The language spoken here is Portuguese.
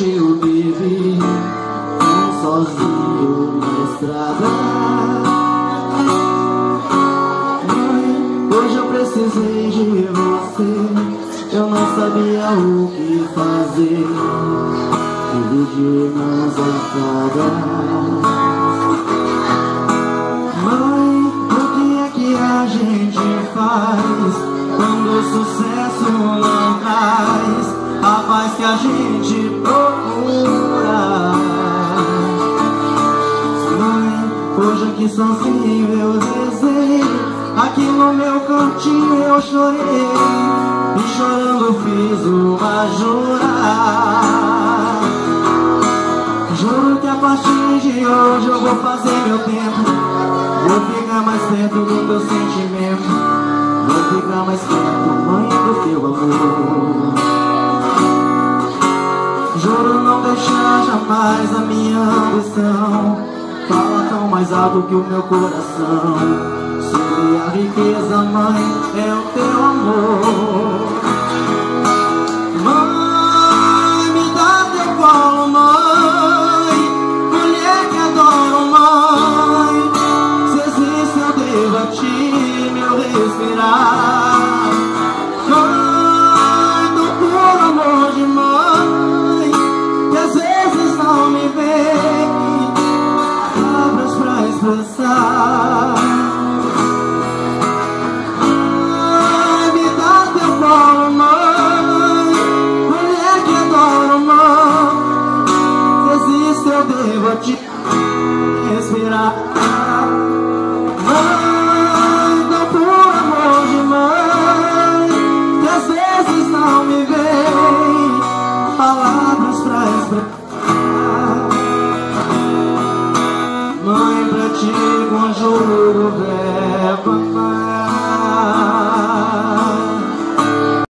Eu vivi tão sozinho na estrada. Mãe, hoje eu precisei de você. Eu não sabia o que fazer. Filho de mãos atadas. Mãe, o que é que a gente faz quando o sucesso não traz a paz que a gente procura? Mãe, hoje aqui sozinho eu rezei, aqui no meu cantinho eu chorei, e chorando fiz uma jura. Juro que a partir de hoje eu vou fazer meu tempo, vou ficar mais perto do teu sentimento, vou ficar mais perto, mãe, do teu amor. Juro não deixar jamais a minha ambição fala tão mais alto que o meu coração. Se a riqueza, mãe, é o teu amor.